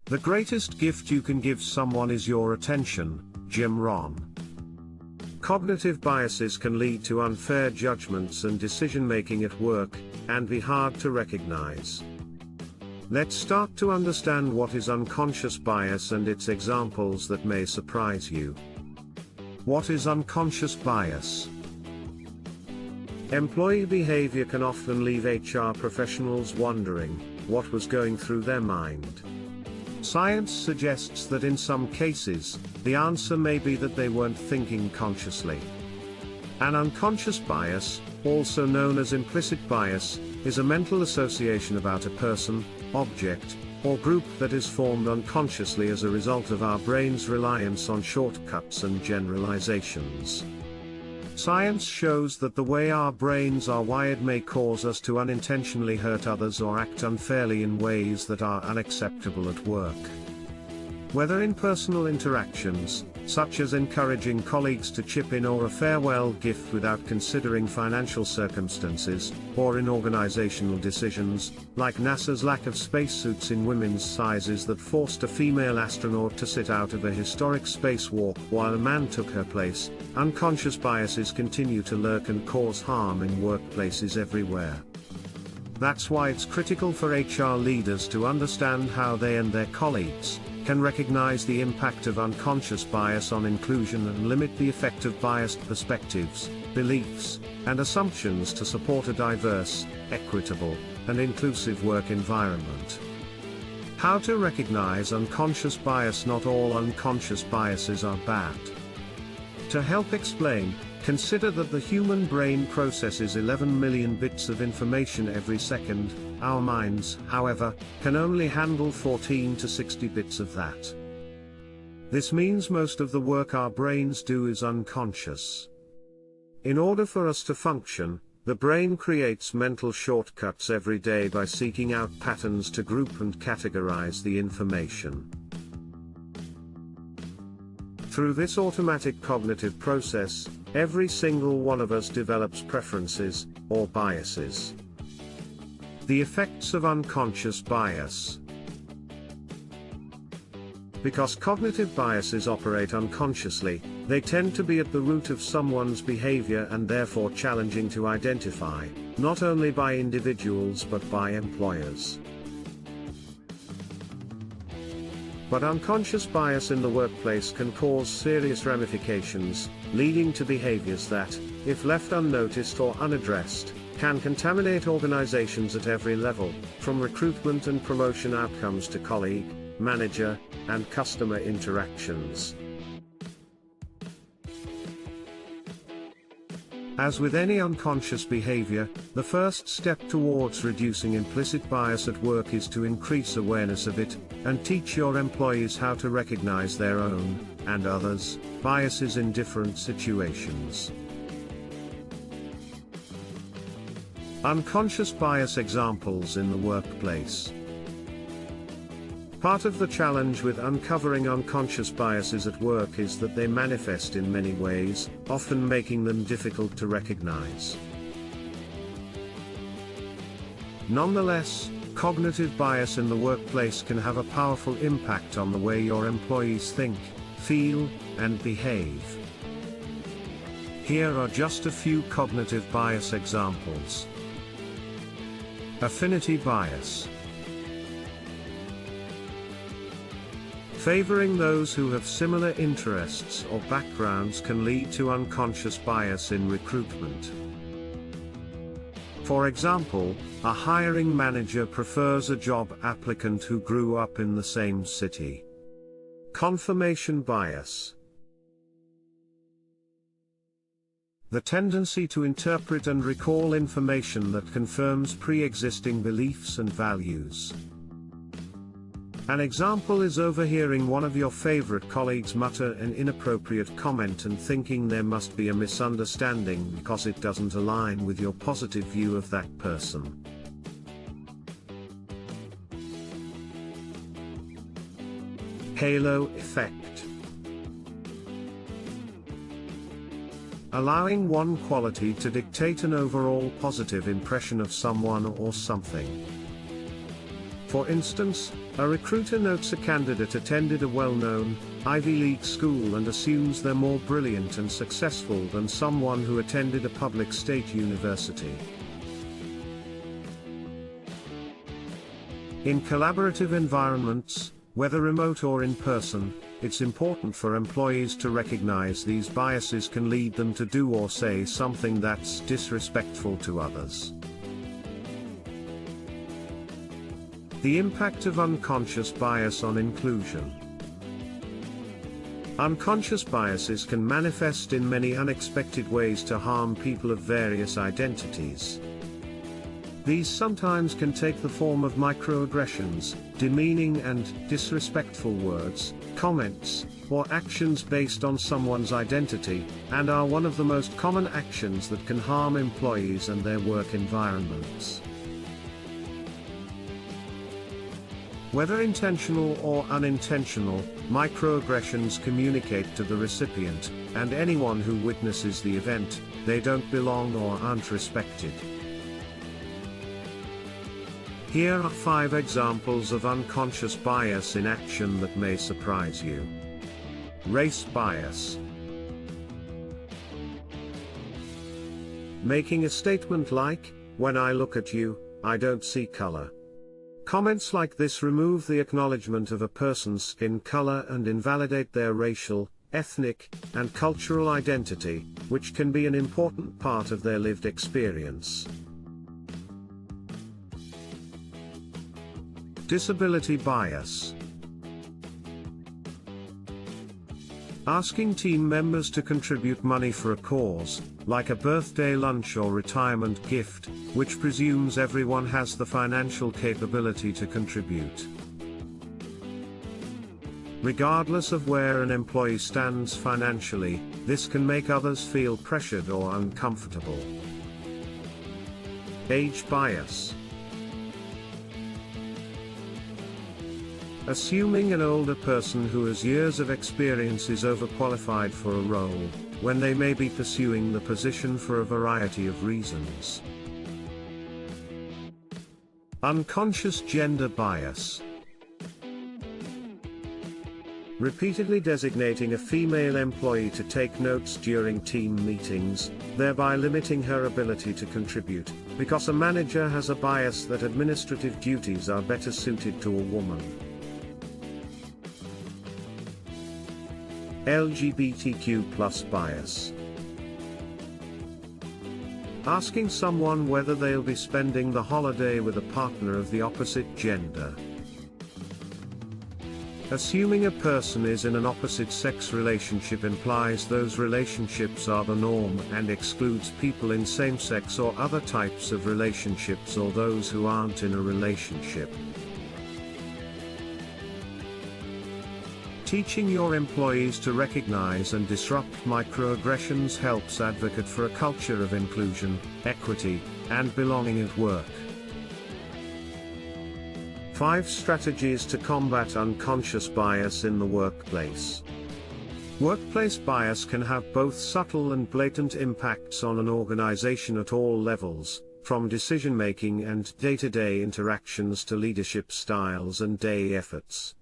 The greatest gift you can give someone is your attention, Jim Rohn. Cognitive biases can lead to unfair judgments and decision-making at work, and be hard to recognize. Let's start to understand what is unconscious bias and its examples that may surprise you. What is unconscious bias? Employee behavior can often leave HR professionals wondering what was going through their mind. Science suggests that in some cases, the answer may be that they weren't thinking consciously. An unconscious bias, also known as implicit bias, is a mental association about a person, object, or group that is formed unconsciously as a result of our brain's reliance on shortcuts and generalizations. Science shows that the way our brains are wired may cause us to unintentionally hurt others or act unfairly in ways that are unacceptable at work. Whether in personal interactions, such as encouraging colleagues to chip in or a farewell gift without considering financial circumstances, or in organizational decisions, like NASA's lack of spacesuits in women's sizes that forced a female astronaut to sit out of a historic spacewalk while a man took her place, unconscious biases continue to lurk and cause harm in workplaces everywhere. That's why it's critical for HR leaders to understand how they and their colleagues can recognize the impact of unconscious bias on inclusion and limit the effect of biased perspectives, beliefs, and assumptions to support a diverse, equitable, and inclusive work environment. How to recognize unconscious bias? Not all unconscious biases are bad. To help explain, consider that the human brain processes 11 million bits of information every second. Our minds, however, can only handle 14 to 60 bits of that. This means most of the work our brains do is unconscious. In order for us to function, the brain creates mental shortcuts every day by seeking out patterns to group and categorize the information. Through this automatic cognitive process, every single one of us develops preferences, or biases. The effects of unconscious bias. Because cognitive biases operate unconsciously, they tend to be at the root of someone's behavior and therefore challenging to identify, not only by individuals but by employers. But unconscious bias in the workplace can cause serious ramifications, leading to behaviors that, if left unnoticed or unaddressed, can contaminate organizations at every level, from recruitment and promotion outcomes to colleague, manager, and customer interactions. As with any unconscious behavior, the first step towards reducing implicit bias at work is to increase awareness of it, and teach your employees how to recognize their own, and others', biases in different situations. Unconscious bias examples in the workplace. Part of the challenge with uncovering unconscious biases at work is that they manifest in many ways, often making them difficult to recognize. Nonetheless, cognitive bias in the workplace can have a powerful impact on the way your employees think, feel, and behave. Here are just a few cognitive bias examples. Affinity bias. Favoring those who have similar interests or backgrounds can lead to unconscious bias in recruitment. For example, a hiring manager prefers a job applicant who grew up in the same city. Confirmation bias. The tendency to interpret and recall information that confirms pre-existing beliefs and values. An example is overhearing one of your favorite colleagues mutter an inappropriate comment and thinking there must be a misunderstanding because it doesn't align with your positive view of that person. Halo effect. Allowing one quality to dictate an overall positive impression of someone or something. For instance, a recruiter notes a candidate attended a well-known, Ivy League school and assumes they're more brilliant and successful than someone who attended a public state university. In collaborative environments, whether remote or in person, it's important for employees to recognize these biases can lead them to do or say something that's disrespectful to others. The impact of unconscious bias on inclusion. Unconscious biases can manifest in many unexpected ways to harm people of various identities. These sometimes can take the form of microaggressions, demeaning and disrespectful words, comments, or actions based on someone's identity, and are one of the most common actions that can harm employees and their work environments. Whether intentional or unintentional, microaggressions communicate to the recipient, and anyone who witnesses the event, they don't belong or aren't respected. Here are 5 examples of unconscious bias in action that may surprise you. Race bias. Making a statement like, "When I look at you, I don't see color." Comments like this remove the acknowledgement of a person's skin color and invalidate their racial, ethnic, and cultural identity, which can be an important part of their lived experience. Disability bias. Asking team members to contribute money for a cause, like a birthday lunch or retirement gift, which presumes everyone has the financial capability to contribute. Regardless of where an employee stands financially, this can make others feel pressured or uncomfortable. Age bias. Assuming an older person who has years of experience is overqualified for a role, when they may be pursuing the position for a variety of reasons. Unconscious gender bias. Repeatedly designating a female employee to take notes during team meetings, thereby limiting her ability to contribute, because a manager has a bias that administrative duties are better suited to a woman. LGBTQ+ bias. Asking someone whether they'll be spending the holiday with a partner of the opposite gender. Assuming a person is in an opposite-sex relationship implies those relationships are the norm and excludes people in same-sex or other types of relationships or those who aren't in a relationship. Teaching your employees to recognize and disrupt microaggressions helps advocate for a culture of inclusion, equity, and belonging at work. 5 strategies to combat unconscious bias in the workplace. Workplace bias can have both subtle and blatant impacts on an organization at all levels, from decision-making and day-to-day interactions to leadership styles and day efforts.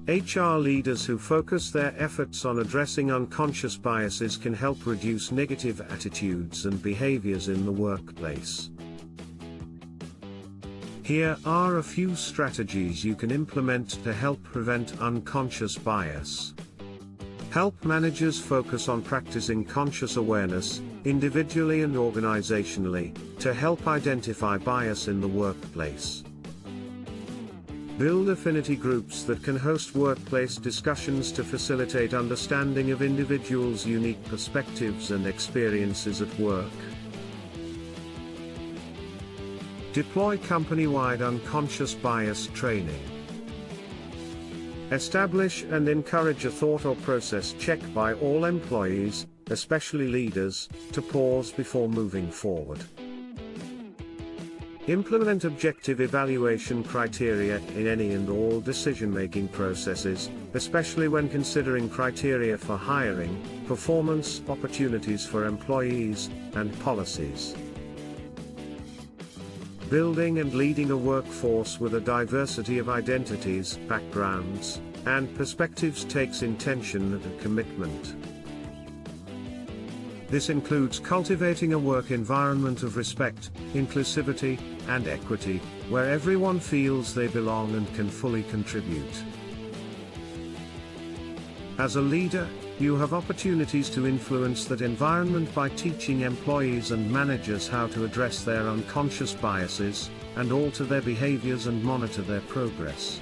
HR leaders who focus their efforts on addressing unconscious biases can help reduce negative attitudes and behaviors in the workplace. Here are a few strategies you can implement to help prevent unconscious bias. Help managers focus on practicing conscious awareness, individually and organizationally, to help identify bias in the workplace. Build affinity groups that can host workplace discussions to facilitate understanding of individuals' unique perspectives and experiences at work. Deploy company-wide unconscious bias training. Establish and encourage a thought or process check by all employees, especially leaders, to pause before moving forward. Implement objective evaluation criteria in any and all decision-making processes, especially when considering criteria for hiring, performance opportunities for employees, and policies. Building and leading a workforce with a diversity of identities, backgrounds, and perspectives takes intention and a commitment. This includes cultivating a work environment of respect, inclusivity, and equity, where everyone feels they belong and can fully contribute. As a leader, you have opportunities to influence that environment by teaching employees and managers how to address their unconscious biases, and alter their behaviors and monitor their progress.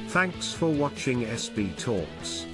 Thanks for watching SB Talks.